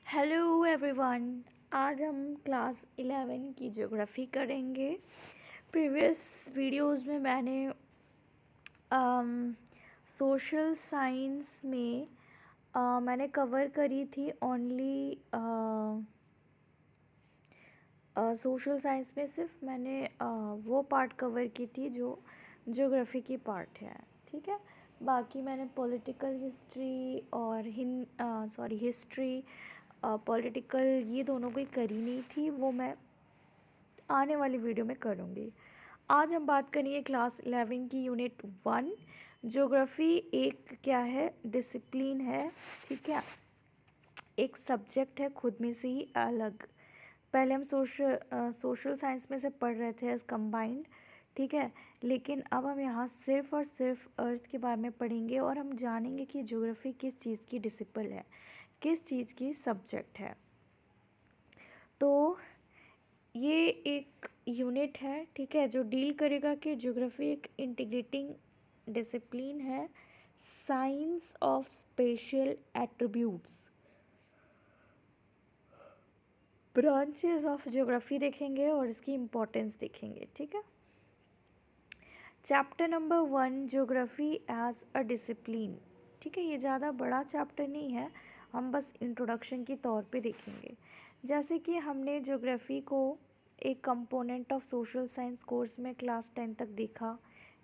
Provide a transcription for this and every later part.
Hello everyone. आज हम class 11 की ज्योग्राफी करेंगे। प्रीवियस वीडियोस में मैंने सोशल साइंस में मैंने कवर करी थी ओनली सोशल साइंस में सिर्फ मैंने वो पार्ट कवर की थी जो ज्योग्राफी की पार्ट है। ठीक है, बाकी मैंने पॉलिटिकल हिस्ट्री और हिस्ट्री पॉलिटिकल ये दोनों कोई करी नहीं थी, वो मैं आने वाली वीडियो में करूँगी। आज हम बात करेंगे क्लास 11 की यूनिट 1। ज्योग्राफी एक क्या है, डिसिप्लिन है। ठीक है, एक सब्जेक्ट है खुद में से ही अलग। पहले हम सोशल साइंस में से पढ़ रहे थे एज कंबाइंड। ठीक है, लेकिन अब हम यहाँ सिर्फ और सिर्फ अर्थ के बारे में पढ़ेंगे और हम जानेंगे कि ज्योग्राफी किस चीज़ की डिसिप्लिन है, किस चीज़ की सब्जेक्ट है। तो ये एक यूनिट है, ठीक है, जो डील करेगा कि ज्योग्राफी एक इंटीग्रेटिंग डिसिप्लिन है, science of spatial attributes. Branches of geography देखेंगे और इसकी इम्पोर्टेंस देखेंगे। ठीक है, chapter number 1, geography as a discipline. ठीक है, ये ज़्यादा बड़ा चैप्टर नहीं है, हम बस इंट्रोडक्शन के तौर पे देखेंगे। जैसे कि हमने ज्योग्राफी को एक component of social science course में क्लास 10 तक देखा।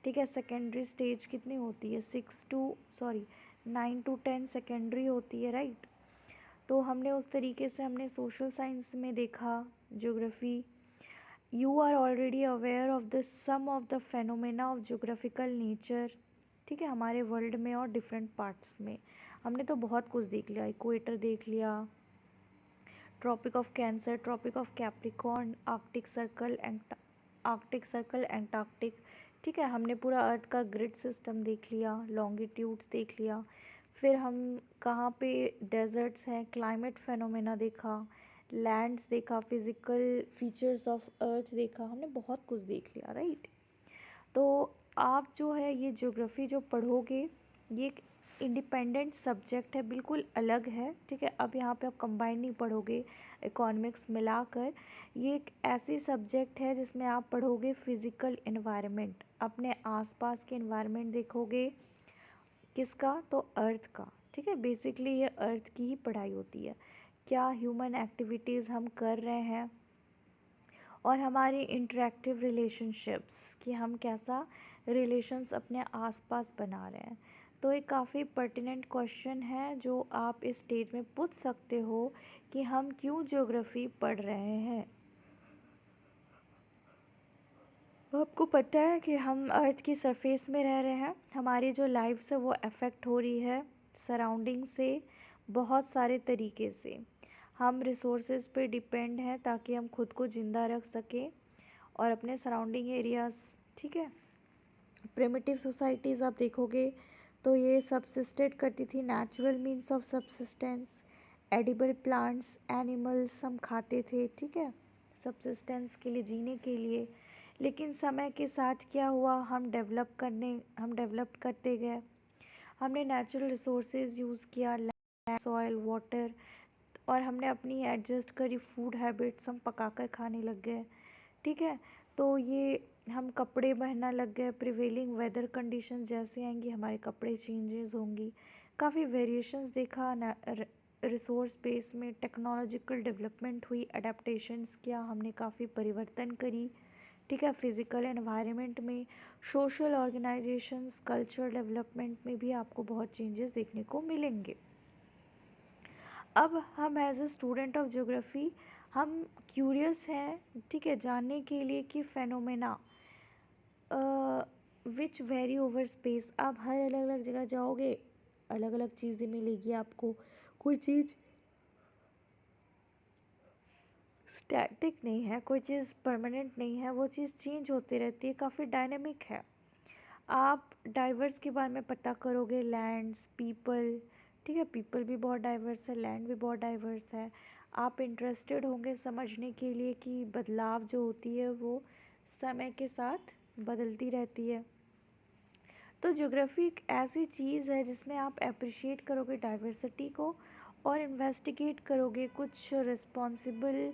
ठीक है, सेकेंडरी स्टेज कितनी होती है, 9 to 10 सेकेंडरी होती है, राइट। तो हमने उस तरीके से हमने सोशल साइंस में देखा geography. You are already aware of the some of the phenomena of geographical nature. ठीक है, हमारे वर्ल्ड में और डिफरेंट पार्ट्स में हमने तो बहुत कुछ देख लिया। इक्वेटर देख लिया, tropic of cancer, tropic of capricorn, arctic circle, antarctic. ठीक है, हमने पूरा अर्थ का ग्रिड सिस्टम देख लिया, लॉन्गिट्यूड्स देख लिया। फिर हम कहाँ पे डेजर्ट्स हैं, क्लाइमेट फेनोमेना देखा, लैंड्स देखा, फिज़िकल फीचर्स ऑफ अर्थ देखा, हमने बहुत कुछ देख लिया, राइट। तो आप जो है ये ज्योग्राफी जो पढ़ोगे, ये एक इंडिपेंडेंट सब्जेक्ट है, बिल्कुल अलग है। ठीक है, अब यहाँ पे आप कंबाइन नहीं पढ़ोगे इकोनॉमिक्स मिलाकर। ये एक ऐसी सब्जेक्ट है जिसमें आप पढ़ोगे फिज़िकल एनवायरनमेंट, अपने आसपास के एनवायरनमेंट देखोगे। किसका, तो अर्थ का। ठीक है, बेसिकली ये अर्थ की ही पढ़ाई होती है, क्या ह्यूमन एक्टिविटीज़ हम कर रहे हैं और हमारी इंटरेक्टिव रिलेशनशिप्स, कि हम कैसा रिलेशंस अपने आसपास बना रहे हैं। तो एक काफ़ी पर्टिनेंट क्वेश्चन है जो आप इस स्टेज में पूछ सकते हो कि हम क्यों ज्योग्राफी पढ़ रहे हैं। आपको पता है कि हम अर्थ की सरफेस में रह रहे हैं, हमारी जो लाइफ है वो अफेक्ट हो रही है सराउंडिंग से बहुत सारे तरीके से। हम रिसोर्सेज पे डिपेंड हैं ताकि हम खुद को ज़िंदा रख सकें और अपने सराउंडिंग एरियाज़। ठीक है, प्रिमिटिव सोसाइटीज़ आप देखोगे तो ये सबसिस्टेड करती थी, natural means of subsistence, edible plants, animals हम खाते थे। ठीक है, सबसिस्टेंस के लिए, जीने के लिए। लेकिन समय के साथ क्या हुआ, हम डेवलप करते गए, हमने नेचुरल रिसोर्सेज यूज़ किया, लैंड, सॉइल, वाटर, और हमने अपनी एडजस्ट करी फूड हैबिट्स, हम पकाकर खाने लग गए। ठीक है, तो ये हम कपड़े पहनना लग गए, प्रिवेलिंग वेदर कंडीशंस जैसे आएंगी हमारे कपड़े चेंजेस होंगी। काफ़ी वेरिएशंस देखा रिसोर्स बेस में, टेक्नोलॉजिकल डेवलपमेंट हुई, अडेप्टैशंस किया हमने, काफ़ी परिवर्तन करी। ठीक है, फिज़िकल एनवायरनमेंट में, सोशल ऑर्गेनाइजेशंस, कल्चर डेवलपमेंट में भी आपको बहुत चेंजेस देखने को मिलेंगे। अब हम as a student of geography हम क्यूरियस हैं, ठीक है, जानने के लिए कि phenomena which vary over space. आप हर अलग अलग जगह जाओगे, अलग अलग चीज़ें मिलेगी आपको। कोई चीज़ स्टैटिक नहीं है, कोई चीज़ परमानेंट नहीं है, वो चीज़ चेंज होती रहती है, काफ़ी डायनेमिक है। आप डाइवर्स के बारे में पता करोगे, लैंड्स, पीपल। ठीक है, पीपल भी बहुत डाइवर्स है, लैंड भी बहुत डाइवर्स है। आप इंटरेस्टेड होंगे समझने के लिए कि बदलाव जो होती है वो समय के साथ बदलती रहती है। तो ज्योग्राफी एक ऐसी चीज़ है जिसमें आप अप्रिशिएट करोगे डाइवर्सिटी को और इन्वेस्टिगेट करोगे, कुछ रिस्पॉन्सिबल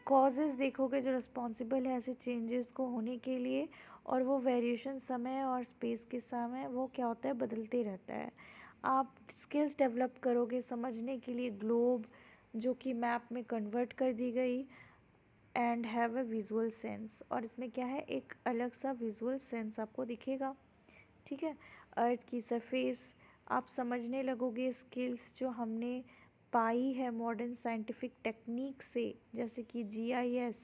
कॉजेज़ देखोगे जो रिस्पॉन्सिबल है ऐसे चेंजेस को होने के लिए, और वो वेरिएशन समय और स्पेस के समय वो क्या होता है, बदलते रहता है। आप स्किल्स डेवलप करोगे समझने के लिए ग्लोब जो कि मैप में कन्वर्ट कर दी गई, and have a visual sense, और इसमें क्या है, एक अलग सा विजुअल सेंस आपको दिखेगा। ठीक है, अर्थ की सरफेस आप समझने लगोगे, स्किल्स जो हमने पाई है मॉडर्न साइंटिफिक टेक्निक से, जैसे कि जीआईएस,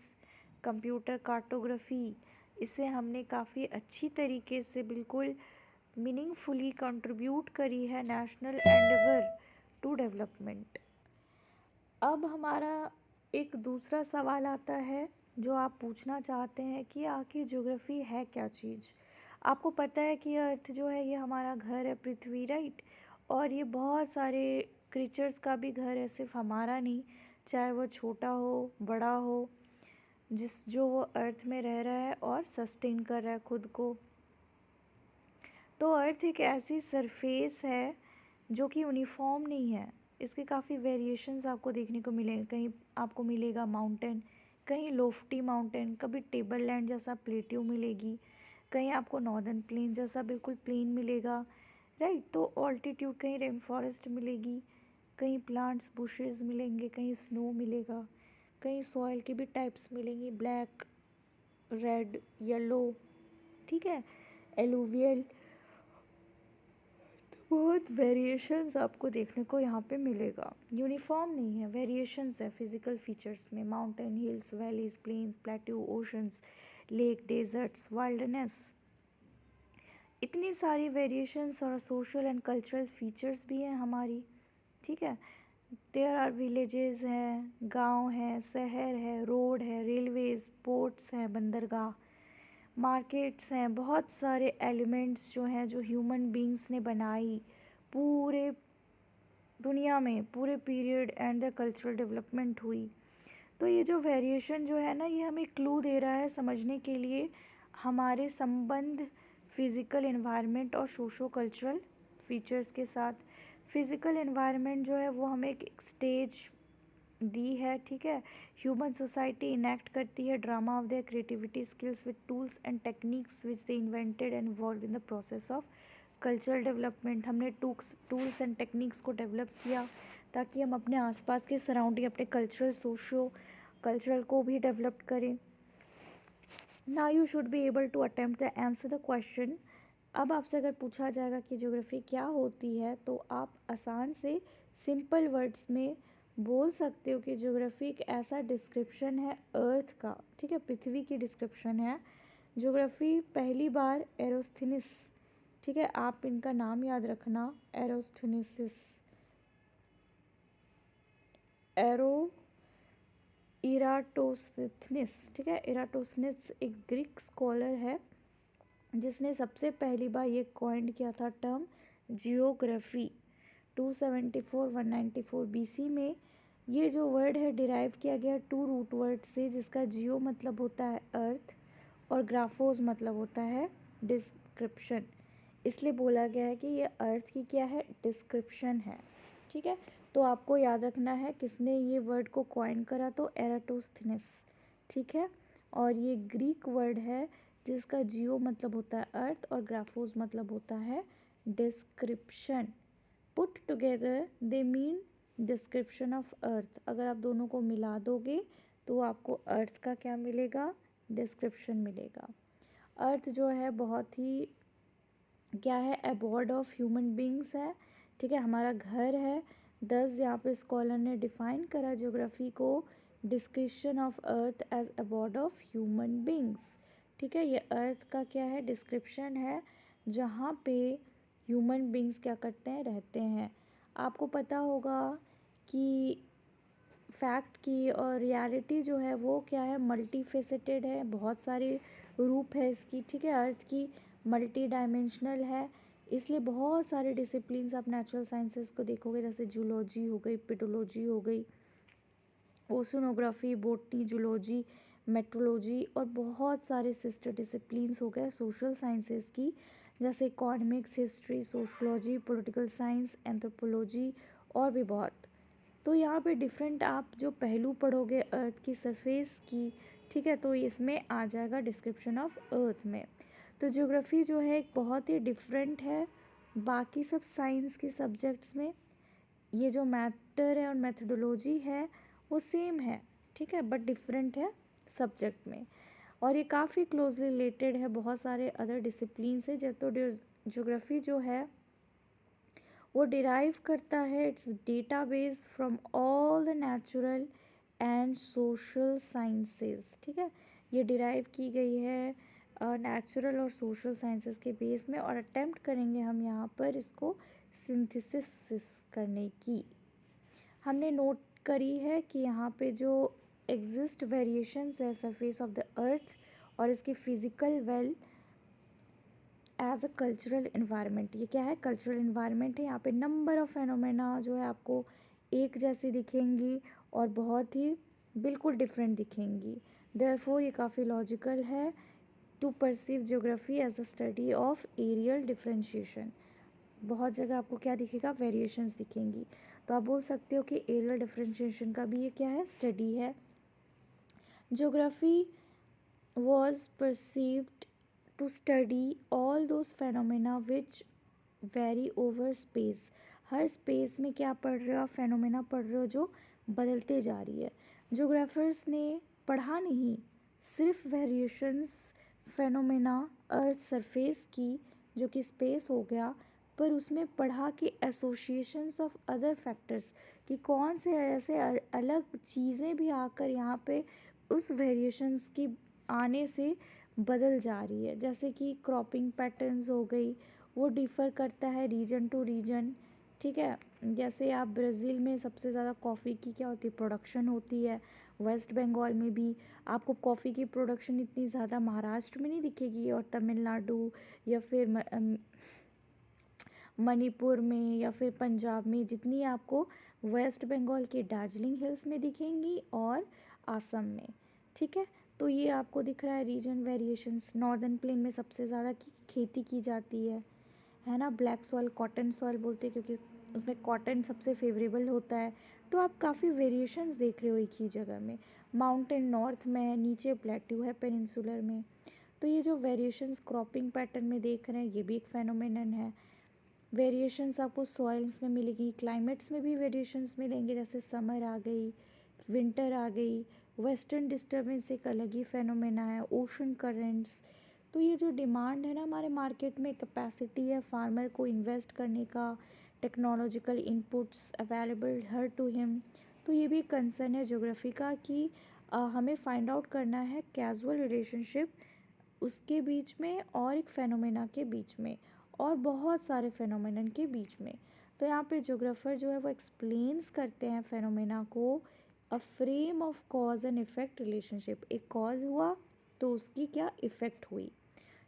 कंप्यूटर कार्टोग्राफी, इसे हमने काफ़ी अच्छी तरीके से बिल्कुल मीनिंगफुली कंट्रीब्यूट करी है नेशनल एंडेवर टू डेवलपमेंट। अब हमारा एक दूसरा सवाल आता है जो आप पूछना चाहते हैं कि आखिर ज्योग्राफी है क्या चीज़। आपको पता है कि अर्थ जो है ये हमारा घर है, पृथ्वी, राइट, और ये बहुत सारे क्रीचर्स का भी घर है, सिर्फ हमारा नहीं, चाहे वो छोटा हो बड़ा हो, जो वो अर्थ में रह रहा है और सस्टेन कर रहा है खुद को। तो अर्थ एक ऐसी सरफेस है जो कि यूनिफॉर्म नहीं है, इसके काफ़ी वेरिएशंस आपको देखने को मिलेंगे। कहीं आपको मिलेगा माउंटेन, कहीं लोफ्टी माउंटेन, कभी टेबल लैंड जैसा प्लेट्यू मिलेगी, कहीं आपको नॉर्दर्न प्लेन जैसा बिल्कुल प्लेन मिलेगा, राइट। तो ऑल्टीट्यूड कहीं रेन फॉरेस्ट मिलेगी, कहीं प्लांट्स बुशेस मिलेंगे, कहीं स्नो मिलेगा, कहीं सॉइल के भी टाइप्स मिलेंगी, ब्लैक, रेड, येलो, ठीक है, एलुवियल, बहुत वेरिएशंस आपको देखने को यहाँ पे मिलेगा। यूनिफॉर्म नहीं है, वेरिएशंस है फिजिकल फीचर्स में, mountain, hills, valleys, plains, plateau, oceans, lake, deserts, wildness, इतनी सारी वेरिएशंस और सोशल एंड कल्चरल फीचर्स भी हैं हमारी। ठीक है, देयर आर विलेजेस हैं, गांव हैं, शहर है, रोड है, रेलवेज, पोर्ट्स हैं, बंदरगाह, मार्केट्स हैं, बहुत सारे एलिमेंट्स जो हैं जो ह्यूमन बींग्स ने बनाई पूरे दुनिया में, पूरे period and the cultural development हुई। तो ये जो वेरिएशन जो है ना, ये हमें क्लू दे रहा है समझने के लिए हमारे संबंध फिज़िकल एनवायरनमेंट और सोशो कल्चरल फीचर्स के साथ। फिज़िकल एनवायरनमेंट जो है वो हमें एक स्टेज दी है, ठीक है। ह्यूमन सोसाइटी इनेक्ट करती है drama of their creativity skills with tools and techniques which they invented and involve in the process of cultural development. हमने टूल्स एंड टेक्निक्स को डेवलप किया ताकि हम अपने आसपास के सराउंडिंग, अपने कल्चरल, सोशो कल्चरल को भी डेवलप करें। Now you should be able to attempt the answer the question. अब आपसे अगर पूछा जाएगा कि ज्योग्राफी क्या होती है, तो आप आसान से सिंपल वर्ड्स में बोल सकते हो कि ज्योग्राफी एक ऐसा डिस्क्रिप्शन है अर्थ का, ठीक है, पृथ्वी की डिस्क्रिप्शन है। ज्योग्राफी पहली बार एरोस्थेनिस, ठीक है, आप इनका नाम याद रखना, एरोस्थेनिसिस, इराटोस्थेनिस, ठीक है। इराटोस्थेनिस एक ग्रीक स्कॉलर है जिसने सबसे पहली बार ये कॉइंड किया था टर्म जियोग्राफी 274-194 बीसी में। ये जो वर्ड है डिराइव किया गया 2 रूट वर्ड से, जिसका जियो मतलब होता है अर्थ और ग्राफोस मतलब होता है डिस्क्रिप्शन। इसलिए बोला गया है कि ये अर्थ की क्या है, डिस्क्रिप्शन है, ठीक है। तो आपको याद रखना है किसने ये वर्ड को कॉइन करा, तो एराटोस्थेनिस, ठीक है। और ये ग्रीक वर्ड है जिसका जियो मतलब होता है अर्थ और ग्राफोस मतलब होता है description. Put together they mean description of अर्थ। अगर आप दोनों को मिला दोगे तो आपको अर्थ का क्या मिलेगा, डिस्क्रिप्शन मिलेगा। अर्थ जो है बहुत ही क्या है, अबॉर्ड ऑफ ह्यूमन बींग्स है, ठीक है, हमारा घर है। 10 यहाँ पे स्कॉलर ने डिफाइन करा ज्योग्राफी को, description of earth as abode of human beings, ठीक है। ये अर्थ का क्या है, डिस्क्रिप्शन है, जहाँ पे ह्यूमन बींग्स क्या करते हैं, रहते हैं। आपको पता होगा कि फैक्ट की और रियलिटी जो है वो क्या है, मल्टी फेसेटेड है, बहुत सारे रूप है इसकी, ठीक है। अर्थ की मल्टी डायमेंशनल है, इसलिए बहुत सारे डिसिप्लिन्स आप नेचुरल साइंसेस को देखोगे, जैसे जूलॉजी हो गई, पेडोलॉजी हो गई, ओशनोग्राफी, बोटनी, जूलॉजी, मेट्रोलॉजी, और बहुत सारे सिस्टर डिसिप्लिन्स हो गए सोशल साइंसेस की, जैसे economics, history, sociology, political science, anthropology, और भी बहुत। तो यहाँ पे डिफरेंट आप जो पहलू पढ़ोगे अर्थ की सरफेस की, ठीक है, तो इसमें आ जाएगा डिस्क्रिप्शन ऑफ अर्थ में। तो ज्योग्राफी जो है एक बहुत ही डिफरेंट है बाकी सब साइंस के सब्जेक्ट्स में। ये जो मैटर है और मेथडोलॉजी है वो सेम है, ठीक है, बट डिफरेंट है सब्जेक्ट में। और ये काफ़ी क्लोजली रिलेटेड है बहुत सारे अदर डिसिप्लिन से। जब तो ज्योग्राफी जो है वो डिराइव करता है it's database from all the natural and social sciences, ठीक है। ये डिराइव की गई है नेचुरल और सोशल साइंसेस के बेस में, और अटेम्प्ट करेंगे हम यहाँ पर इसको सिंथेसिस करने की। हमने नोट करी है कि यहाँ पे जो एग्जिस्ट वेरिएशंस है सरफेस ऑफ द अर्थ और इसकी physical well as a cultural environment. ये क्या है? कल्चरल इन्वायरमेंट है। यहाँ पे नंबर ऑफ फेनोमेना जो है आपको एक जैसी दिखेंगी और बहुत ही बिल्कुल डिफरेंट दिखेंगी। देयरफॉर ये काफ़ी लॉजिकल है to perceive geography as the study of areal differentiation. बहुत जगह आपको क्या दिखेगा? वेरिएशंस दिखेंगी। तो आप बोल सकते हो कि एरियल डिफरेंशिएशन का भी ये क्या है? स्टडी है। Geography was perceived to study all those phenomena which vary over space। Her space में क्या पढ़ रहे हो आप? फेनोमेना पढ़ रहे हो जो बदलते जा रही है। जोग्राफर्स ने पढ़ा नहीं सिर्फ वेरिएशंस फेनोमेना अर्थ सरफेस की जो कि स्पेस हो गया, पर उसमें पढ़ा कि एसोसिएशंस ऑफ अदर फैक्टर्स कि कौन से ऐसे अलग चीज़ें भी आकर यहाँ पे उस वेरिएशंस की आने से बदल जा रही है। जैसे कि क्रॉपिंग पैटर्न्स हो गई, वो डिफ़र करता है रीजन टू रीजन, ठीक है। जैसे आप ब्राज़ील में सबसे ज़्यादा कॉफ़ी की क्या होती है? प्रोडक्शन होती है। वेस्ट बंगाल में भी आपको कॉफ़ी की प्रोडक्शन इतनी ज़्यादा महाराष्ट्र में नहीं दिखेगी, और तमिलनाडु या फिर मणिपुर में या फिर पंजाब में जितनी आपको वेस्ट बंगाल के दार्जिलिंग हिल्स में दिखेंगी और आसम में, ठीक है। तो ये आपको दिख रहा है रीजन वेरिएशंस। नॉर्दर्न प्लेन में सबसे ज़्यादा खेती की जाती है ना। ब्लैक सॉइल, कॉटन सॉइल बोलते हैं क्योंकि उसमें कॉटन सबसे फेवरेबल होता है। तो आप काफ़ी वेरिएशंस देख रहे हो एक ही जगह में। माउंटेन नॉर्थ में है, नीचे प्लेट्यू है पेनिनसुलर में। तो ये जो वेरिएशंस क्रॉपिंग पैटर्न में देख रहे हैं ये भी एक फेनोमेनन है। वेरिएशंस आपको सॉइल्स में मिलेगी, क्लाइमेट्स में भी वेरिएशंस मिलेंगे, जैसे समर आ गई, विंटर आ गई। वेस्टर्न डिस्टर्बेंस एक अलग ही फेनोमेना है, ओशन करेंट्स। तो ये जो डिमांड है ना हमारे मार्केट में, कैपेसिटी है फार्मर को इन्वेस्ट करने का, टेक्नोलॉजिकल इनपुट्स अवेलेबल हर टू हिम। तो ये भी कंसर्न है ज्योग्राफी का कि हमें फाइंड आउट करना है कैजुअल रिलेशनशिप उसके बीच में और एक फेनोमेना के बीच में और बहुत सारे फेनोमेनन के बीच में। तो यहाँ पे ज्योग्राफर जो है वो एक्सप्लेन्स करते हैं फेनोमेना को a frame of cause and effect relationship. एक कॉज हुआ तो उसकी क्या इफेक्ट हुई।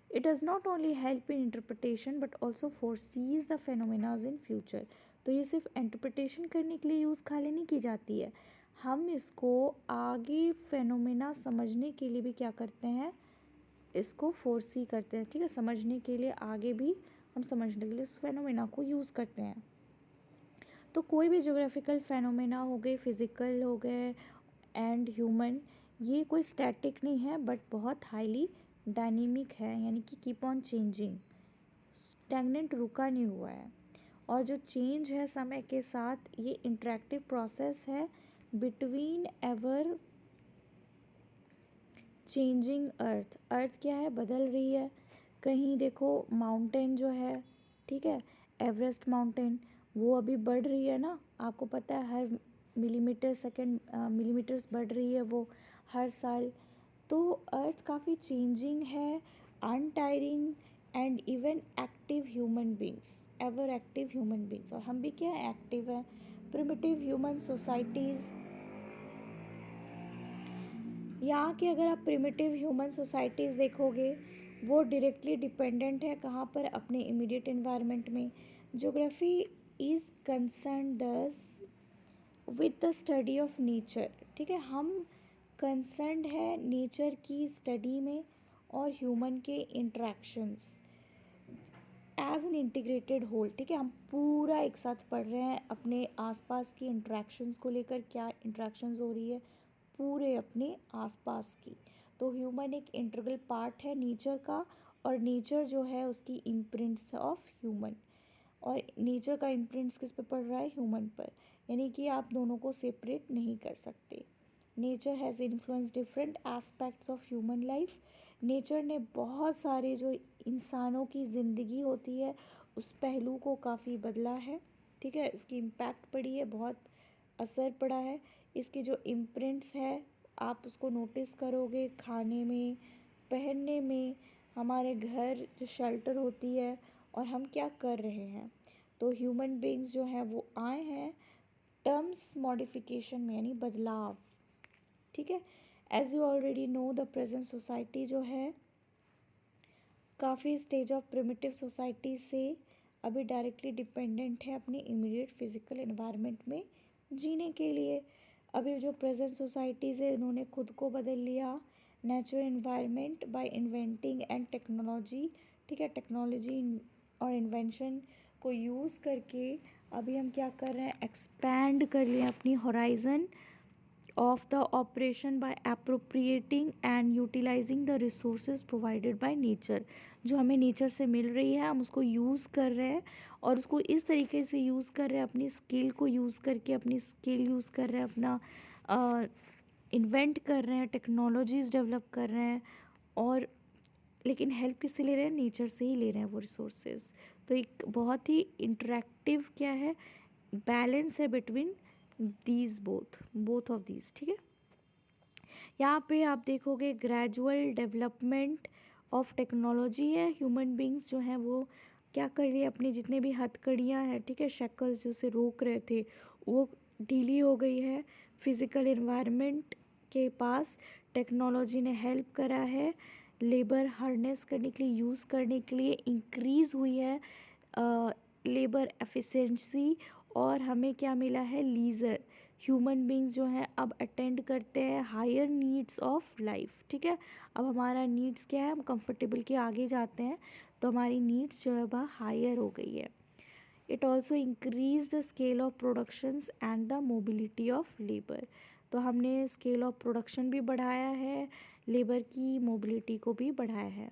It does not only help in interpretation but also foresees the phenomenas in future. तो ये सिर्फ इंटरप्रटेशन करने के लिए यूज़ खाली नहीं की जाती है, हम इसको आगे फेनोमेना समझने के लिए भी क्या करते हैं? इसको फोरसी करते हैं, ठीक है। समझने के लिए आगे भी हम समझने के लिए इस फेनोमेना को यूज़ करते हैं। तो कोई भी ज्योग्राफिकल फेनोमेना हो गए, फिज़िकल हो गए एंड ह्यूमन, ये कोई स्टैटिक नहीं है बट बहुत हाईली डायनेमिक है, यानी कि कीप ऑन चेंजिंग। स्टैगनेंट रुका नहीं हुआ है। और जो चेंज है समय के साथ, ये इंटरेक्टिव प्रोसेस है बिटवीन एवर चेंजिंग अर्थ। अर्थ क्या है? बदल रही है। कहीं देखो माउंटेन जो है, ठीक है, एवरेस्ट माउंटेन, वो अभी बढ़ रही है ना, आपको पता है हर मिलीमीटर्स बढ़ रही है वो हर साल। तो अर्थ काफ़ी चेंजिंग है, untiring and even active human beings, ever active human beings. और हम भी क्या है? एक्टिव है। प्रिमिटिव ह्यूमन सोसाइटीज़, यहाँ के अगर आप प्रिमिटिव ह्यूमन सोसाइटीज़ देखोगे वो डायरेक्टली डिपेंडेंट है कहाँ पर? अपने इमीडिएट एनवायरनमेंट में। ज्योग्राफी इज़ कंसर्न दस with the study of nature, ठीक है। हम कंसर्न है नेचर की स्टडी में और ह्यूमन के interactions. As an integrated whole, ठीक है। हम पूरा एक साथ पढ़ रहे हैं अपने आसपास की इंट्रैक्शंस को लेकर, क्या इंट्रैक्शंस हो रही है पूरे अपने आसपास की। तो ह्यूमन एक इंटीग्रल पार्ट है नेचर का, और नेचर जो है उसकी इम्प्रिंट्स ऑफ ह्यूमन, और नेचर का इम्प्रिंट्स किस पे पड़ रहा है, ह्यूमन पर। यानी कि आप दोनों को सेपरेट नहीं कर सकते। Nature has influence different aspects of human life. Nature ने बहुत सारे जो इंसानों की ज़िंदगी होती है उस पहलू को काफ़ी बदला है, ठीक है। इसकी इम्पैक्ट पड़ी है, बहुत असर पड़ा है। इसके जो इम्प्रिंट्स है आप उसको नोटिस करोगे खाने में, पहनने में, हमारे घर जो शेल्टर होती है, और हम क्या कर रहे हैं। तो ह्यूमन बीइंग्स जो हैं वो आए हैं टर्म्स मॉडिफिकेशन में, यानी बदलाव, ठीक है। As you already know the present society जो है काफ़ी स्टेज ऑफ प्रिमिटिव सोसाइटी से अभी डायरेक्टली डिपेंडेंट है अपनी इमीडिएट फिजिकल एनवायरनमेंट में जीने के लिए। अभी जो प्रेजेंट सोसाइटीज़ है इन्होंने खुद को बदल लिया natural environment by inventing and technology, ठीक है। टेक्नोलॉजी और इन्वेंशन को यूज़ करके अभी हम क्या कर रहे हैं, एक्सपैंड कर लिए अपनी horizon of the operation by appropriating and utilizing the resources provided by nature। जो हमें नेचर से मिल रही है हम उसको यूज़ कर रहे हैं, और उसको इस तरीके से यूज़ कर रहे हैं, अपनी स्किल को यूज़ करके, अपनी स्किल यूज़ कर रहे हैं, अपना इन्वेंट कर रहे हैं, टेक्नोलॉजीज़ डेवलप कर रहे हैं। और लेकिन हेल्प किससे ले रहे हैं, नेचर से ही ले रहे हैं वो रिसोर्सेज। तो एक बहुत ही इंटरेक्टिव क्या है, बैलेंस है between these both of these, ठीक है। यहाँ पे आप देखोगे ग्रेजुअल डेवलपमेंट ऑफ टेक्नोलॉजी है। ह्यूमन बींग्स जो हैं वो क्या कर रही है, अपनी जितने भी हथकड़ियाँ हैं, ठीक है, शक्ल्स जो से रोक रहे थे वो ढीली हो गई है। फिज़िकल एनवायरनमेंट के पास टेक्नोलॉजी ने हेल्प करा है, लेबर हार्नेस करने के लिए, यूज़ करने के लिए इंक्रीज़ हुई है लेबर एफिशिएंसी, और हमें क्या मिला है, लीज़र। ह्यूमन बींग्स जो हैं अब अटेंड करते हैं हायर नीड्स ऑफ लाइफ, ठीक है। अब हमारा नीड्स क्या है, हम कंफर्टेबल के आगे जाते हैं, तो हमारी नीड्स जो है वह हायर हो गई है। It also increase the scale of productions and the mobility of labour. तो हमने स्केल ऑफ प्रोडक्शन भी बढ़ाया है, लेबर की मोबिलिटी को भी बढ़ाया है।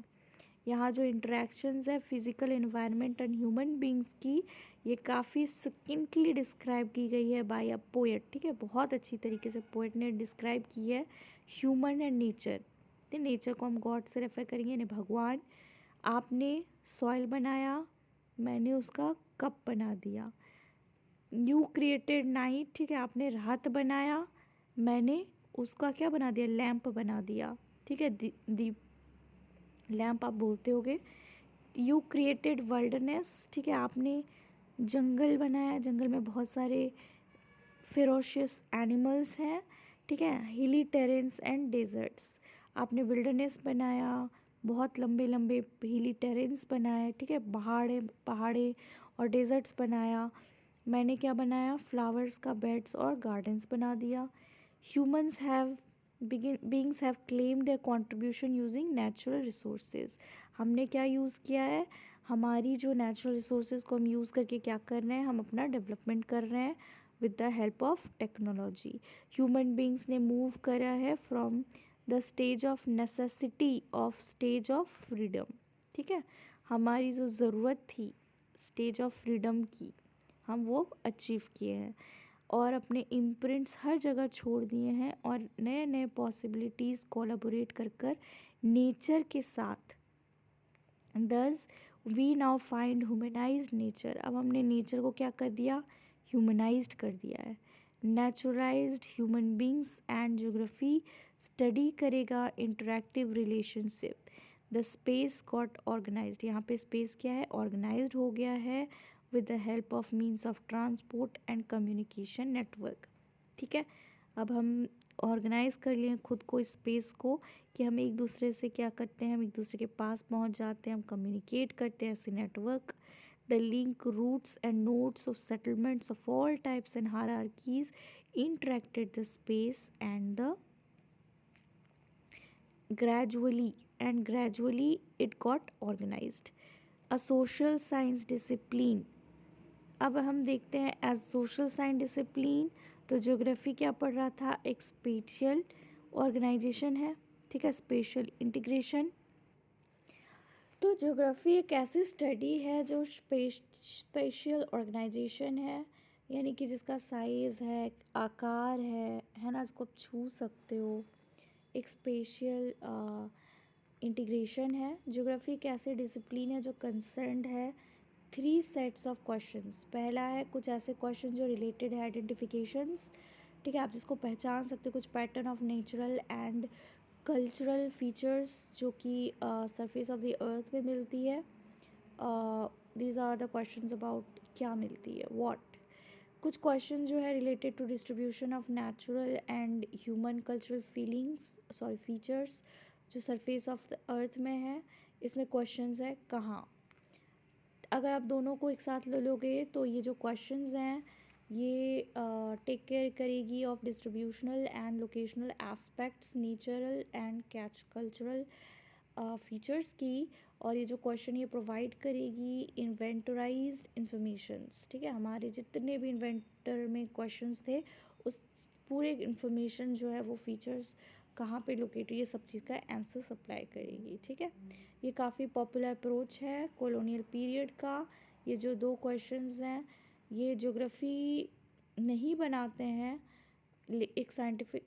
यहाँ जो इंटरेक्शंस है physical environment and human beings की, ये काफ़ी सकिंटली डिस्क्राइब की गई है बाय अ पोएट, ठीक है। बहुत अच्छी तरीके से पोएट ने डिस्क्राइब की है ह्यूमन एंड नेचर। तो नेचर को हम गॉड से रेफर करेंगे, यानी भगवान। आपने सॉइल बनाया, मैंने उसका कप बना दिया। यू क्रिएटेड नाइट, ठीक है, आपने रात बनाया, मैंने उसका क्या बना दिया, लैंप बना दिया, ठीक है, दीप, लैंप आप बोलते होगे। यू क्रिएटेड वर्ल्डनेस, ठीक है, आपने जंगल बनाया, जंगल में बहुत सारे फेरोशियस एनिमल्स हैं, ठीक है। हिली टेरेन्स एंड डेजर्ट्स, आपने विल्डरनेस बनाया, बहुत लंबे लंबे हिली टेरेन्स बनाए, ठीक है, पहाड़े और डेजर्ट्स बनाया। मैंने क्या बनाया, फ्लावर्स का बेड्स और गार्डन्स बना दिया। Humans have beings have claimed there contribution using natural resources. हमने क्या यूज़ किया है, हमारी जो नेचुरल रिसोर्सेज को हम यूज़ करके क्या कर रहे हैं, हम अपना डेवलपमेंट कर रहे हैं with the help of technology. Human beings ने मूव करा है from the stage of necessity of stage of freedom, ठीक है। हमारी जो ज़रूरत थी स्टेज ऑफ फ्रीडम की, हम वो अचीव किए हैं, और अपने इम्प्रिंट्स हर जगह छोड़ दिए हैं, और नए नए पॉसिबिलिटीज़ कोलैबोरेट कर कर नेचर के साथ। Thus we now find humanized nature. अब हमने नेचर को क्या कर दिया, ह्यूमनाइज्ड कर दिया है। Naturalized human beings and geography study करेगा interactive relationship. The space got organized, यहाँ पे स्पेस क्या है, ऑर्गेनाइज्ड हो गया है with the help of means of transport and communication network, ठीक है। अब हम ऑर्गेनाइज कर लिए खुद को, स्पेस को, कि हम एक दूसरे से क्या करते हैं, हम एक दूसरे के पास पहुंच जाते हैं, हम कम्युनिकेट करते हैं ऐसे network. The link routes and nodes of settlements of all types and hierarchies interacted the space and the gradually it got organized. A social science discipline. अब हम देखते हैं एज सोशल साइंस डिसिप्लिन, तो geography क्या पढ़ रहा था, एक स्पेशियल ऑर्गेनाइजेशन है, ठीक है, स्पेशल इंटीग्रेशन। तो ज्योग्राफी एक ऐसी स्टडी है जो स्पेशल ऑर्गेनाइजेशन है, यानी कि जिसका साइज़ है, आकार है ना, इसको आप छू सकते हो। एक स्पेशल इंटीग्रेशन है। ज्योग्राफी एक ऐसे डिसिप्लिन है जो कंसर्न्ड है 3 सेट्स ऑफ क्वेश्चंस। पहला है कुछ ऐसे क्वेश्चन जो रिलेटेड है आइडेंटिफिकेशंस, ठीक है, आप जिसको पहचान सकते हो, कुछ pattern of natural and cultural features जो कि सरफेस ऑफ द अर्थ में मिलती है। These are the questions about क्या मिलती है, व्हाट। कुछ क्वेश्चन जो है related to distribution of natural and human cultural features जो सरफेस ऑफ द अर्थ में है। इसमें क्वेश्चंस है कहाँ। अगर आप दोनों को एक साथ ले लोगे तो ये जो क्वेश्चंस हैं ये टेक केयर करेगी of distributional and locational aspects, natural and catch cultural features की। और ये जो क्वेश्चन ये प्रोवाइड करेगी इन्वेंटराइज्ड इंफॉर्मेशंस, ठीक है, हमारे जितने भी इन्वेंटर में क्वेश्चंस थे उस पूरे इंफॉर्मेशन जो है वो फीचर्स कहाँ पे लोकेटेड, ये सब चीज़ का आंसर सप्लाई करेगी, ठीक है। ये काफ़ी पॉपुलर अप्रोच है कॉलोनियल पीरियड का। ये जो 2 क्वेश्चंस हैं ये ज्योग्राफी नहीं बनाते हैं, एक scientific,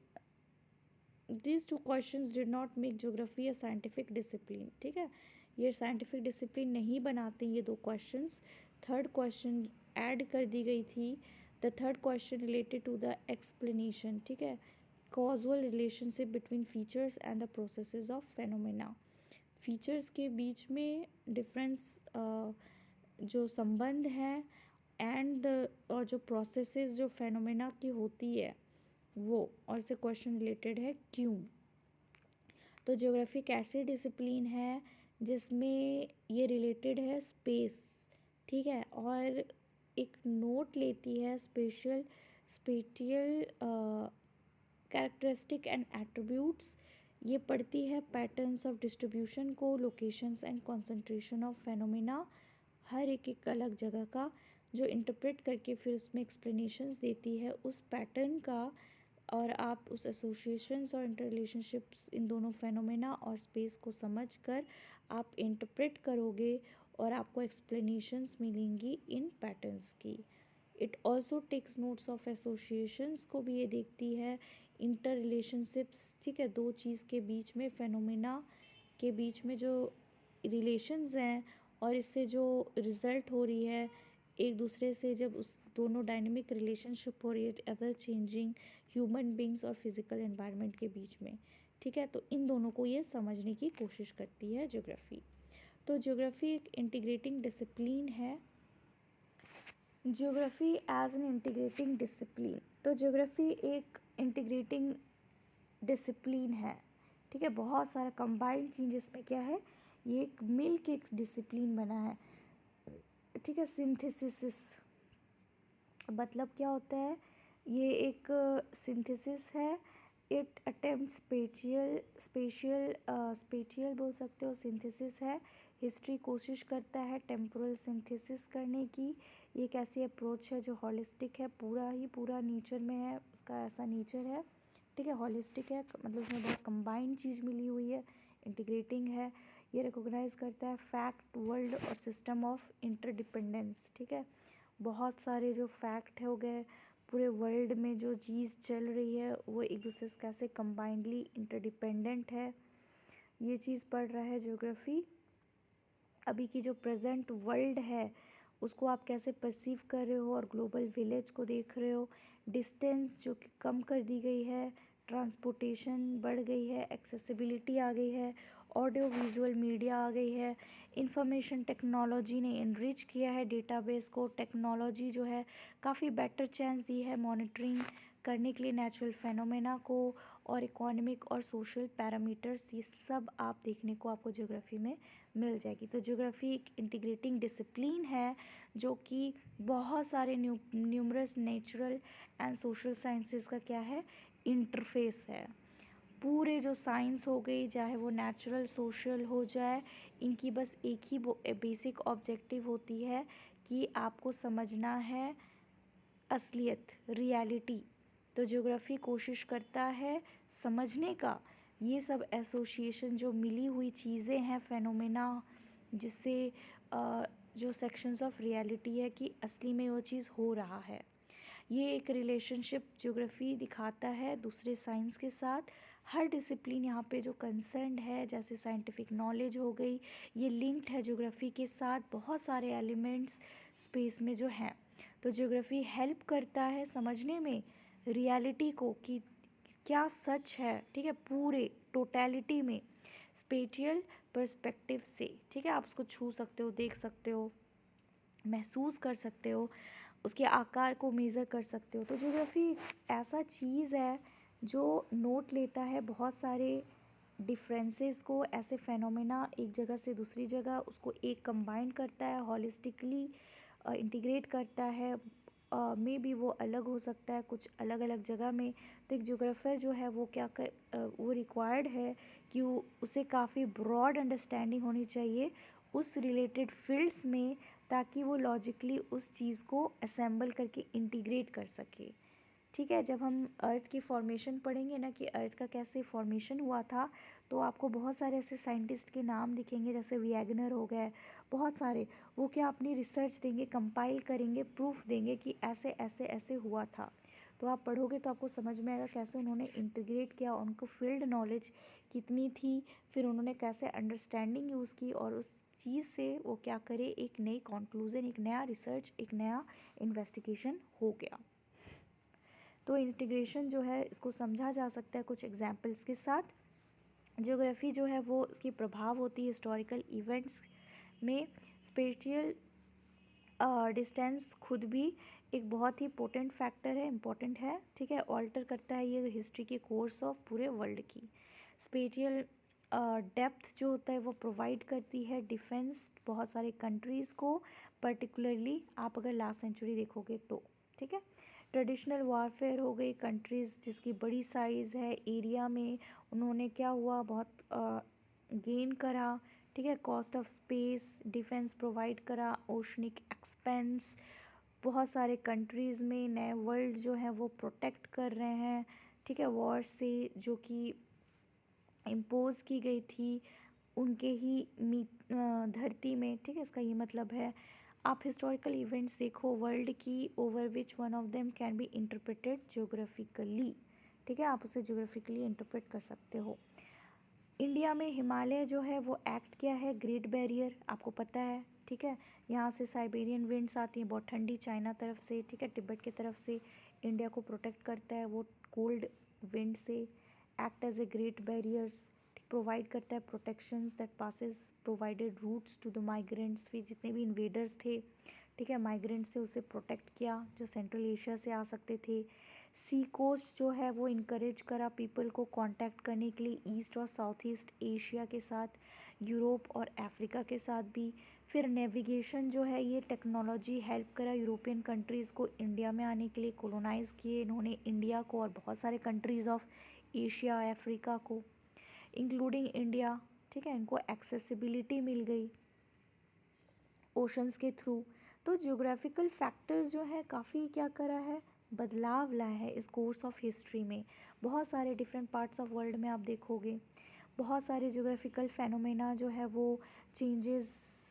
this 2 questions did not make geography a scientific discipline, ठीक है, ये साइंटिफिक डिसिप्लिन नहीं बनाते ये 2 क्वेश्चंस। थर्ड क्वेश्चन ऐड कर दी गई थी। The third question related to the explanation, ठीक है, causal relationship between features and the processes of phenomena. Features के बीच में डिफरेंस जो संबंध है एंड और जो प्रोसेसेस जो फेनोमेना की होती है वो, और से क्वेश्चन रिलेटेड है क्यों। तो ज्योग्राफी एक ऐसी डिसिप्लिन है जिसमें ये रिलेटेड है स्पेस, ठीक है, और एक नोट लेती है स्पेटियल कैरेक्टरिस्टिक एंड एट्रीब्यूट्स। ये पढ़ती है पैटर्न्स ऑफ डिस्ट्रीब्यूशन को, locations and concentration of phenomena, हर एक अलग जगह का, जो इंटरप्रेट करके फिर उसमें एक्सप्लेनेशंस देती है उस पैटर्न का। और आप उस एसोसिएशंस और इंटर रिलेशनशिप्स इन दोनों फेनोमेना और स्पेस को समझकर आप इंटरप्रेट करोगे और आपको एक्सप्लेनेशंस मिलेंगी इन पैटर्न्स की। It also takes notes of associations को भी ये देखती है, इंटर रिलेशनशिप्स, ठीक है, 2 चीज़ के बीच में, फेनोमेना के बीच में जो रिलेशंस हैं और इससे जो रिज़ल्ट हो रही है एक दूसरे से, जब उस दोनों डायनेमिक रिलेशनशिप हो रही है एवर चेंजिंग ह्यूमन बींग्स और फिज़िकल एनवायरनमेंट के बीच में, ठीक है, तो इन दोनों को ये समझने की कोशिश करती है ज्योग्राफी। तो ज्योग्राफी एक इंटीग्रेटिंग डिसिप्लिन है। Geography as an integrating discipline, तो ज्योग्राफी एक इंटीग्रेटिंग डिसिप्लिन है, ठीक है, बहुत सारा कंबाइंड चेंजेस में क्या है, ये एक मिल के एक डिसिप्लिन बना है, ठीक है। सिंथेसिस मतलब क्या होता है, ये एक सिंथेसिस है। इट अटेम्प्ट स्पेशियल बोल सकते हो, सिंथेसिस है। हिस्ट्री कोशिश करता है टेम्पोरल सिंथेसिस करने की। ये एक ऐसी अप्रोच है जो हॉलिस्टिक है, पूरा ही पूरा नेचर में है, उसका ऐसा नेचर है, ठीक है, हॉलिस्टिक है, मतलब उसमें बहुत कंबाइंड चीज़ मिली हुई है, इंटीग्रेटिंग है। ये रिकॉग्नाइज करता है फैक्ट, वर्ल्ड और सिस्टम ऑफ इंटरडिपेंडेंस, ठीक है, बहुत सारे जो फैक्ट हो गए, पूरे वर्ल्ड में जो चीज़ चल रही है वो एक दूसरे से कैसे कंबाइंडली इंटरडिपेंडेंट है, ये चीज़ पढ़ रहा है ज्योग्राफी। अभी की जो प्रेजेंट वर्ल्ड है उसको आप कैसे परसीव कर रहे हो और ग्लोबल विलेज को देख रहे हो। डिस्टेंस जो कि कम कर दी गई है, ट्रांसपोर्टेशन बढ़ गई है, एक्सेसिबिलिटी आ गई है, ऑडियो विजुअल मीडिया आ गई है, इंफॉर्मेशन टेक्नोलॉजी ने इनरिच किया है डेटाबेस को, टेक्नोलॉजी जो है काफ़ी बेटर चांस दी है मॉनिटरिंग करने के लिए नेचुरल फेनोमेना को, और इकोनॉमिक और सोशल पैरामीटर्स, ये सब आप देखने को आपको ज्योग्राफी में मिल जाएगी। तो ज्योग्राफी एक इंटीग्रेटिंग डिसिप्लिन है जो कि बहुत सारे numerous natural and social sciences का क्या है, इंटरफेस है। पूरे जो साइंस हो गई, चाहे वो नेचुरल सोशल हो जाए, इनकी बस एक ही बेसिक ऑब्जेक्टिव होती है कि आपको समझना है असलियत, रियलिटी। तो ज्योग्राफी कोशिश करता है समझने का ये सब एसोसिएशन, जो मिली हुई चीज़ें हैं, फेनोमेना, जिससे जो सेक्शंस ऑफ रियलिटी है कि असली में वो चीज़ हो रहा है। ये एक रिलेशनशिप ज्योग्राफी दिखाता है दूसरे साइंस के साथ। हर डिसिप्लिन यहाँ पे जो कंसर्न्ड है, जैसे साइंटिफिक नॉलेज हो गई, ये लिंक्ड है ज्योग्राफी के साथ। बहुत सारे एलिमेंट्स स्पेस में जो हैं, तो ज्योग्राफी हेल्प करता है समझने में रियलिटी को कि क्या सच है, ठीक है, पूरे टोटलिटी में, स्पेटियल पर्सपेक्टिव से, ठीक है। आप उसको छू सकते हो, देख सकते हो, महसूस कर सकते हो, उसके आकार को मेज़र कर सकते हो। तो ज्योग्राफी एक ऐसा चीज़ है जो नोट लेता है बहुत सारे डिफरेंसेस को, ऐसे फेनोमेना एक जगह से दूसरी जगह, उसको एक कंबाइन करता है, हॉलिस्टिकली इंटीग्रेट करता है। मे बी वो अलग हो सकता है कुछ अलग अलग जगह में। तो एक ज्योग्राफर जो है वो क्या कर वो रिक्वायर्ड है कि उसे काफ़ी ब्रॉड अंडरस्टैंडिंग होनी चाहिए उस रिलेटेड फील्ड्स में, ताकि वो लॉजिकली उस चीज़ को असेंबल करके इंटीग्रेट कर सके। ठीक है, जब हम अर्थ की फॉर्मेशन पढ़ेंगे ना कि अर्थ का कैसे फॉर्मेशन हुआ था, तो आपको बहुत सारे ऐसे साइंटिस्ट के नाम दिखेंगे, जैसे वैगनर हो गए, बहुत सारे। वो क्या अपनी रिसर्च देंगे, कंपाइल करेंगे, प्रूफ देंगे कि ऐसे ऐसे ऐसे हुआ था। तो आप पढ़ोगे तो आपको समझ में आएगा कैसे उन्होंने इंटीग्रेट किया, उनको फील्ड नॉलेज कितनी थी, फिर उन्होंने कैसे अंडरस्टैंडिंग यूज़ की, और उस चीज़ से वो क्या करे, एक नई कंक्लूजन, एक नया रिसर्च, एक नया इन्वेस्टिगेशन हो गया। तो इंटीग्रेशन जो है इसको समझा जा सकता है कुछ एग्जाम्पल्स के साथ। ज्योग्राफी जो है वो उसकी प्रभाव होती है हिस्टोरिकल इवेंट्स में। स्पेशियल डिस्टेंस खुद भी एक बहुत ही पोटेंट फैक्टर है, इम्पोर्टेंट है, ठीक है। ऑल्टर करता है ये हिस्ट्री के कोर्स ऑफ पूरे वर्ल्ड की। स्पेशियल डेप्थ जो होता है वो प्रोवाइड करती है डिफेंस बहुत सारे कंट्रीज़ को, पर्टिकुलरली आप अगर लास्ट सेंचुरी देखोगे तो, ठीक है। ट्रेडिशनल वारफेयर हो गई, कंट्रीज़ जिसकी बड़ी साइज़ है एरिया में, उन्होंने क्या हुआ, बहुत गेन करा, ठीक है। Cost of space, defence provide करा, ओशनिक एक्सपेंस, बहुत सारे कंट्रीज़ में नए वर्ल्ड जो है वो प्रोटेक्ट कर रहे हैं, ठीक है, वॉर से, जो कि इम्पोज की गई थी उनके ही धरती में, ठीक है। इसका ये मतलब है, आप हिस्टोरिकल इवेंट्स देखो वर्ल्ड की, over which one of them can be interpreted geographically, ठीक है, आप उसे ज्योग्राफिकली इंटरप्रेट कर सकते हो। इंडिया में हिमालय जो है वो एक्ट किया है ग्रेट बैरियर, आपको पता है, ठीक है। यहाँ से साइबेरियन विंड्स आती हैं बहुत ठंडी, चाइना तरफ से, ठीक है, तिब्बत की तरफ से, इंडिया को प्रोटेक्ट करता है वो कोल्ड विंड से। Act as a great barriers, provide करता है protections that passes provided routes to the migrants, फिर जितने भी इन्वेडर्स थे, ठीक है, माइग्रेंट्स थे, उसे प्रोटेक्ट किया जो सेंट्रल एशिया से आ सकते थे। सी कोस्ट जो है वो इनकरेज करा पीपल को कांटेक्ट करने के लिए ईस्ट और साउथ ईस्ट एशिया के साथ, यूरोप और अफ्रीका के साथ भी। फिर नेविगेशन जो है, ये टेक्नोलॉजी हेल्प करा यूरोपियन कंट्रीज़ को इंडिया में आने के लिए, कोलोनाइज़ किए इन्होंने इंडिया को और बहुत सारे कंट्रीज़ ऑफ एशिया अफ्रीका को, इंक्लूडिंग इंडिया, ठीक है। इनको एक्सेसिबिलिटी मिल गई ओशंस के थ्रू। तो जियोग्राफिकल फैक्टर्स जो है काफ़ी क्या करा है, बदलाव लाया है इस कोर्स ऑफ हिस्ट्री में। बहुत सारे डिफरेंट पार्ट्स ऑफ वर्ल्ड में आप देखोगे बहुत सारे जियोग्राफिकल फेनोमेना जो है वो चेंजेस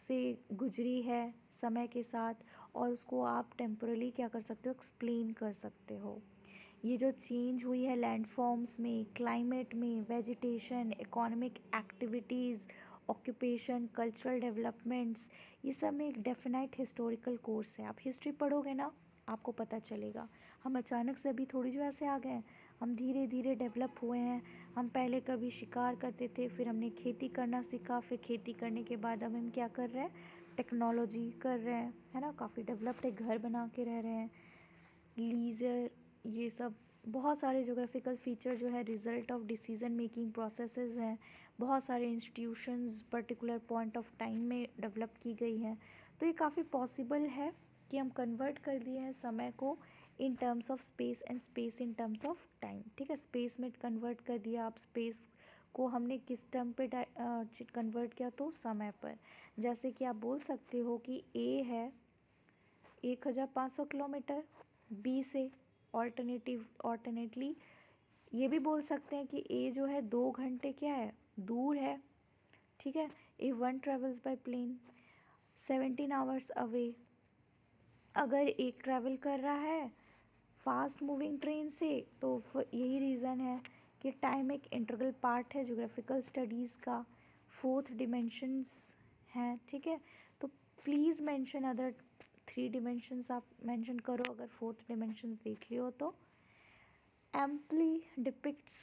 से गुजरी है समय के साथ, और उसको आप टेम्परली क्या कर सकते हो, एक्सप्लेन कर सकते हो। ये जो चेंज हुई है लैंडफॉर्म्स में, क्लाइमेट में, vegetation, economic activities, occupation, cultural developments, ये सब में एक डेफिनाइट हिस्टोरिकल कोर्स है। आप हिस्ट्री पढ़ोगे ना, आपको पता चलेगा हम अचानक से अभी थोड़ी जो ऐसे आ गए हैं, हम धीरे धीरे डेवलप हुए हैं। हम पहले कभी शिकार करते थे, फिर हमने खेती करना सीखा, फिर खेती करने के बाद अब हम क्या कर रहे हैं, टेक्नोलॉजी कर रहे हैं, है ना, काफ़ी डेवलप्ड है, घर बना के रह रहे हैं, लीजर, ये सब बहुत सारे ज्योग्राफिकल फीचर जो है result of decision making processes हैं। बहुत सारे institutions particular point of time में डेवलप की गई हैं। तो ये काफ़ी पॉसिबल है कि हम कन्वर्ट कर दिए हैं समय को in terms of space and space in terms of time. ठीक है, स्पेस में कन्वर्ट कर दिया आप, स्पेस को हमने किस टर्म पे कन्वर्ट किया, तो समय पर। जैसे कि आप बोल सकते हो कि ए है 1500 किलोमीटर बी से। ऑल्टरनेटली ये भी बोल सकते हैं कि ए जो है 2 घंटे क्या है, दूर है। ठीक है, a one travels by plane 17 hours away. अगर एक ट्रैवल कर रहा है फास्ट मूविंग ट्रेन से, तो यही रीज़न है कि टाइम एक इंटीग्रल पार्ट है ज्योग्राफिकल स्टडीज़ का, फोर्थ डिमेंशंस हैं। ठीक है, तो प्लीज़ मेंशन अदर 3 डिमेंशंस, आप मेंशन करो अगर फोर्थ डिमेंशंस देख लियो तो। amply depicts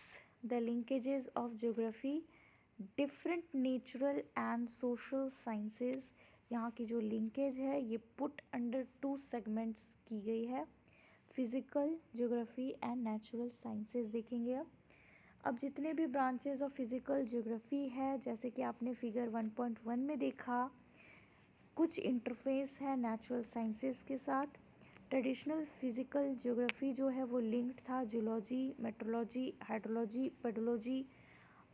the linkages of geography, different natural and social sciences। यहाँ की जो लिंकेज है ये पुट अंडर 2 सेगमेंट्स की गई है, physical geography and natural sciences देखेंगे। अब जितने भी ब्रांचेज ऑफ फिज़िकल ज्योग्राफी है, जैसे कि आपने फिगर 1.1 में देखा, कुछ इंटरफेस है नेचुरल साइंसेज के साथ। ट्रेडिशनल फिज़िकल ज्योग्राफी जो है वो लिंक्ड था जियोलॉजी, मेट्रोलॉजी, हाइड्रोलॉजी, पेडोलॉजी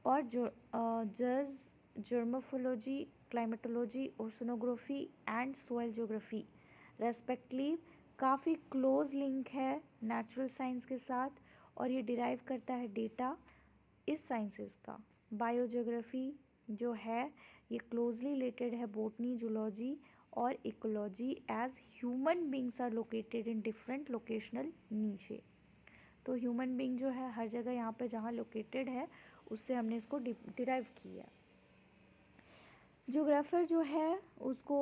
और जो जज geomorphology, climatology, oceanography and soil geography respectively. काफ़ी क्लोज लिंक है नेचुरल साइंस के साथ, और ये डिराइव करता है डेटा इस साइंसेस का। बायोज्योग्राफी जो है ये क्लोजली रिलेटेड है बोटनी, जूलॉजी और ecology, as human beings are located in different locational niche. तो ह्यूमन बींग जो है हर जगह यहाँ पे जहाँ लोकेटेड है उससे हमने इसको डिराइव किया। ज्योग्राफर जो है उसको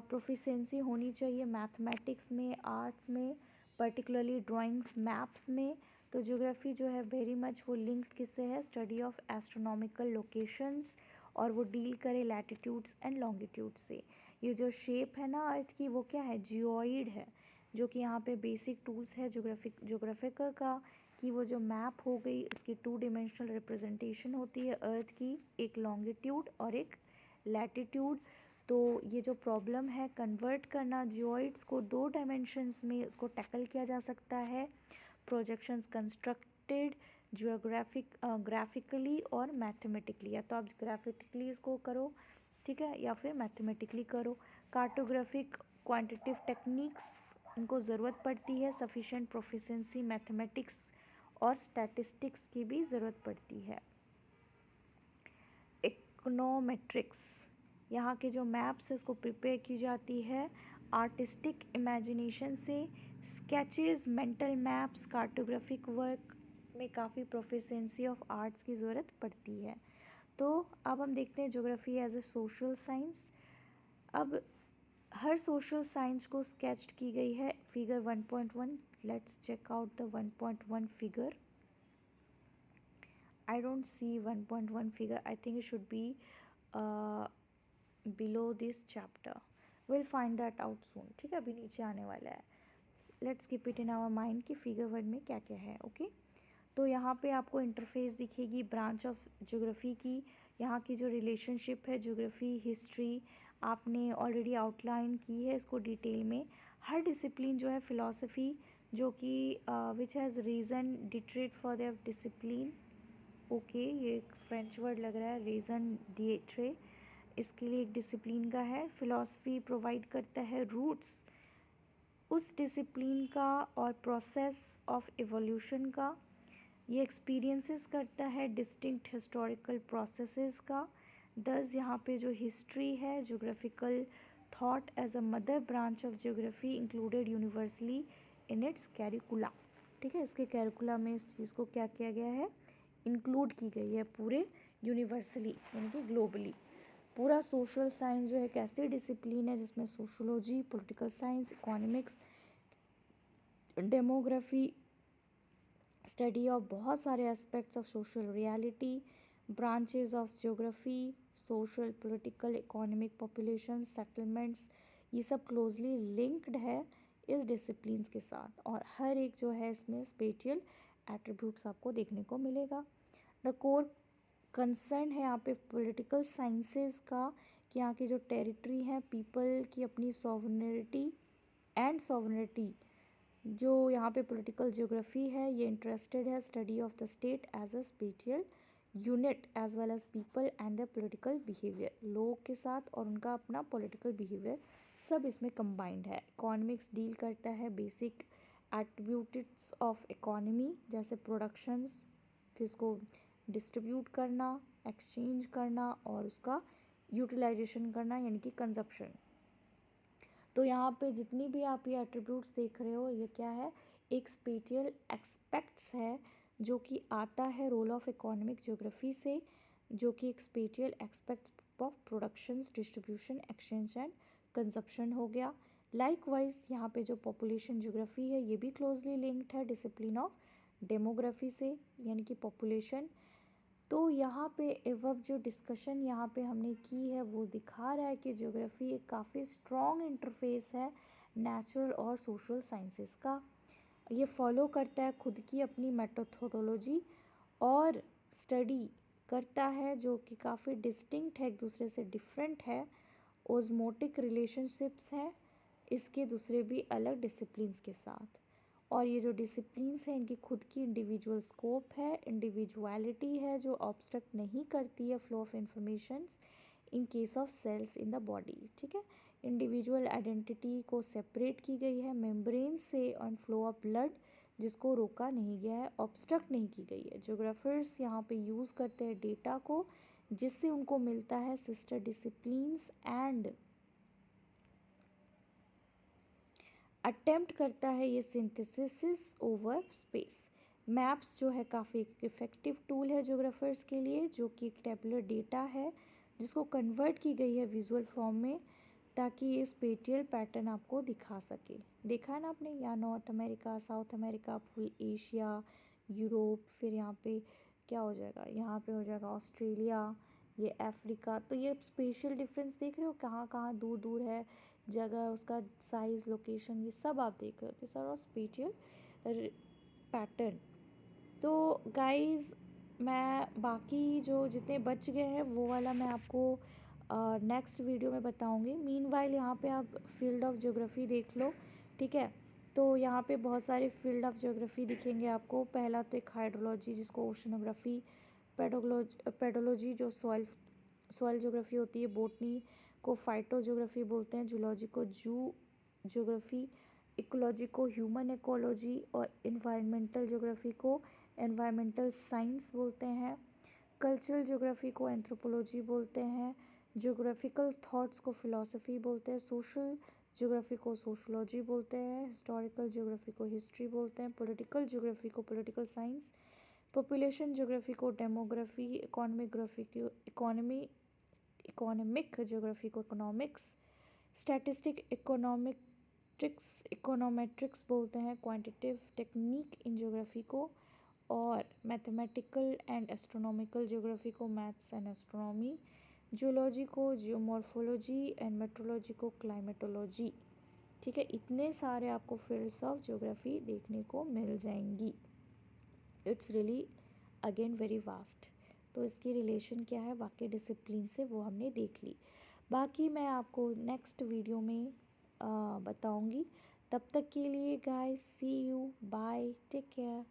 प्रोफिशेंसी होनी चाहिए मैथमेटिक्स में, आर्ट्स में, पर्टिकुलरली ड्राइंग्स, मैप्स में। तो ज्योग्राफी जो है वेरी मच वो लिंक्ड किससे है, स्टडी ऑफ एस्ट्रोनॉमिकल लोकेशंस, और वो डील करे लैटिट्यूड्स एंड लॉन्गिट्यूड से। ये जो शेप है ना अर्थ की वो क्या है, जियोइड है, जो कि यहाँ पे बेसिक टूल्स है ज्योग्राफिकर का, कि वो जो मैप हो गई उसकी 2 डिमेंशनल रिप्रेजेंटेशन होती है अर्थ की, एक लॉन्गिट्यूड और एक लैटिट्यूड। तो ये जो प्रॉब्लम है कन्वर्ट करना जियोइड्स को 2 डायमेंशंस में, उसको टैकल किया जा सकता है। प्रोजेक्शंस कंस्ट्रक्टेड ग्राफिकली और मैथमेटिकली, या तो आप ग्राफिकली इसको करो, ठीक है, या फिर मैथमेटिकली करो। कार्टोग्राफिक क्वांटिटिव टेक्निक्स इनको ज़रूरत पड़ती है, सफिशेंट प्रोफिशेंसी मैथमेटिक्स और स्टैटिस्टिक्स की भी ज़रूरत पड़ती है। इकोनोमेट्रिक्स, यहाँ के जो मैप्स है उसको प्रिपेयर की जाती है आर्टिस्टिक इमेजिनेशन से। Sketches, mental maps, cartographic work में काफ़ी प्रोफिशेंसी ऑफ आर्ट्स की ज़रूरत पड़ती है। तो अब हम देखते हैं geography as a social science. अब हर सोशल साइंस को स्केच्ड की गई है figure 1.1। Let's check out the 1.1 figure. I don't see 1.1 figure. I think it should be below this chapter. We'll find that out soon. ठीक है, अभी नीचे आने वाला है। Let's keep it in our mind कि फिगर 1 में क्या क्या है। ओके, तो यहाँ पे आपको इंटरफेस दिखेगी ब्रांच ऑफ ज्योग्राफी की। यहाँ की जो रिलेशनशिप है ज्योग्राफी हिस्ट्री आपने ऑलरेडी आउटलाइन की है इसको डिटेल में। हर डिसिप्लिन जो है फिलॉसफी जो कि which has raison d'etre for their discipline. Okay, ये एक फ्रेंच वर्ड लग रहा है, रीज़न डिएट्रे, इसके लिए एक डिसिप्लिन का है। फिलॉसफी प्रोवाइड करता है रूट्स उस डिसिप्लिन का और प्रोसेस ऑफ एवोल्यूशन का। ये एक्सपीरियंसेस करता है डिस्टिंक्ट हिस्टोरिकल प्रोसेसेस का। दस यहाँ पे जो हिस्ट्री है geographical thought as a mother branch of geography included universally in its curricula. ठीक है, इसके कैरिकुला में इस चीज़ को क्या किया गया है, इंक्लूड की गई है पूरे यूनिवर्सली यानी कि ग्लोबली। पूरा सोशल साइंस जो है एक ऐसी डिसिप्लिन है जिसमें sociology, political science, economics, demography, study of बहुत सारे aspects of social reality, branches of geography, social, political, economic, population, settlements, ये सब क्लोजली लिंक्ड है इस डिसिप्लिन्स के साथ। और हर एक जो है इसमें स्पेटियल एट्रीब्यूट्स आपको देखने को मिलेगा। द कोर कंसर्न है यहाँ पे पॉलिटिकल साइंसेस का, कि यहाँ की जो टेरिटरी है पीपल की अपनी सॉवरेनिटी जो यहाँ पे पॉलिटिकल ज्योग्राफी है ये इंटरेस्टेड है study of the state as a spatial unit as well as people and the political behaviour, लोग के साथ और उनका अपना पॉलिटिकल बिहेवियर सब इसमें कंबाइंड है। इकोनॉमिक्स डील करता है बेसिक एट्रीब्यूट्स ऑफ इकोनॉमी, जैसे प्रोडक्शंस, फिर उसको डिस्ट्रीब्यूट करना, एक्सचेंज करना और उसका यूटिलाइजेशन करना यानी कि कंजप्शन। तो यहाँ पे जितनी भी आप ये एट्रीब्यूट्स देख रहे हो ये क्या है, एक स्पेटियल एक्सपेक्ट्स है जो कि आता है रोल ऑफ इकोनॉमिक ज्योग्राफी से, जो कि एक spatial aspects of productions, distribution, exchange and consumption हो गया। लाइकवाइज यहाँ पे जो पॉपुलेशन ज्योग्राफी है ये भी क्लोजली लिंक्ड है डिसिप्लिन ऑफ डेमोग्राफी से, यानी कि पॉपुलेशन। तो यहाँ पे एवब जो डिस्कशन यहाँ पे हमने की है वो दिखा रहा है कि ज्योग्राफी एक काफ़ी स्ट्रॉन्ग इंटरफेस है नेचुरल और सोशल साइंसेस का। ये फॉलो करता है खुद की अपनी मेथोडोलॉजी और स्टडी करता है जो कि काफ़ी डिस्टिंक्ट है, एक दूसरे से डिफरेंट है। ओस्मोटिक रिलेशनशिप्स हैं इसके दूसरे भी अलग डिसिप्लिन्स के साथ, और ये जो डिसिप्लिन्स हैं इनकी खुद की इंडिविजुअल स्कोप है, इंडिविजुअलिटी है जो ऑब्स्ट्रक्ट नहीं करती है flow of informations in case of cells in the body. ठीक है, इंडिविजुअल आइडेंटिटी को सेपरेट की गई है मेम्ब्रेन से ऑन फ्लो ऑफ ब्लड, जिसको रोका नहीं गया है, ऑब्स्ट्रक्ट नहीं की गई है। ज्योग्राफर्स यहाँ पे यूज़ करते हैं डेटा को जिससे उनको मिलता है सिस्टर डिसिप्लिन्स एंड अटेम्प्ट करता है ये सिंथेसिस ओवर स्पेस। मैप्स जो है काफ़ी इफ़ेक्टिव टूल है ज्योग्राफर्स के लिए, जो कि एक टेबुलर डेटा है जिसको कन्वर्ट की गई है विजुअल फॉर्म में ताकि ये स्पेटियल पैटर्न आपको दिखा सके। देखा है ना आपने, यहाँ north America, south America, full Asia, Europe, फिर यहाँ पे क्या हो जाएगा, यहाँ पे हो जाएगा ऑस्ट्रेलिया, ये अफ्रीका। तो ये स्पेशल डिफरेंस देख रहे हो कहाँ कहाँ दूर दूर है जगह, उसका साइज़, लोकेशन, ये सब आप देख रहे हो। This are all spatial pattern. तो गाइस मैं बाकी जो जितने बच गए हैं वो वाला मैं आपको नेक्स्ट वीडियो में बताऊंगी। मीनवाइल यहाँ पे आप फील्ड ऑफ ज्योग्राफी देख लो, ठीक है। तो यहाँ पे बहुत सारे फील्ड ऑफ ज्योग्राफी दिखेंगे आपको। पहला तो एक हाइड्रोलॉजी जिसको ओशनोग्राफी, पेडोलॉजी जो सॉइल ज्योग्राफी होती है, बोटनी को फाइटो ज्योग्राफी बोलते हैं, जूलॉजी को जू ज्योग्राफी, इकोलॉजी को ह्यूमन इकोलॉजी और इन्वायरमेंटल ज्योग्राफी को एनवायरमेंटल साइंस बोलते हैं। कल्चरल ज्योग्राफी को एंथ्रोपोलॉजी बोलते हैं। ज्योग्राफिकल थॉट्स को फिलॉसफी बोलते हैं। सोशल ज्योग्राफी को सोशोलॉजी बोलते हैं। हिस्टोरिकल ज्योग्राफी को हिस्ट्री बोलते हैं। पॉलिटिकल ज्योग्राफी को पॉलिटिकल साइंस। पॉपुलेशन ज्योग्राफी को डेमोग्राफी। इकोनॉमिक ज्योग्राफी को इकोनॉमिक्स। स्टैटिस्टिक इकोनोमेट्रिक्स बोलते हैं। क्वांटिटेटिव टेक्निक इन ज्योग्राफी को, और मैथमेटिकल एंड एस्ट्रोनॉमिकल ज्योग्राफी को मैथ्स एंड एस्ट्रोनॉमी। जियोलॉजी को जियोमॉर्फोलॉजी एंड मेट्रोलॉजी को क्लाइमेटोलॉजी। ठीक है, इतने सारे आपको फील्ड्स ऑफ ज्योग्राफी देखने को मिल जाएंगी। It's really again very vast. तो इसकी रिलेशन क्या है बाकी डिसिप्लिन से वो हमने देख ली। बाकी मैं आपको नेक्स्ट वीडियो में बताऊंगी। तब तक के लिए guys see you, bye, take care.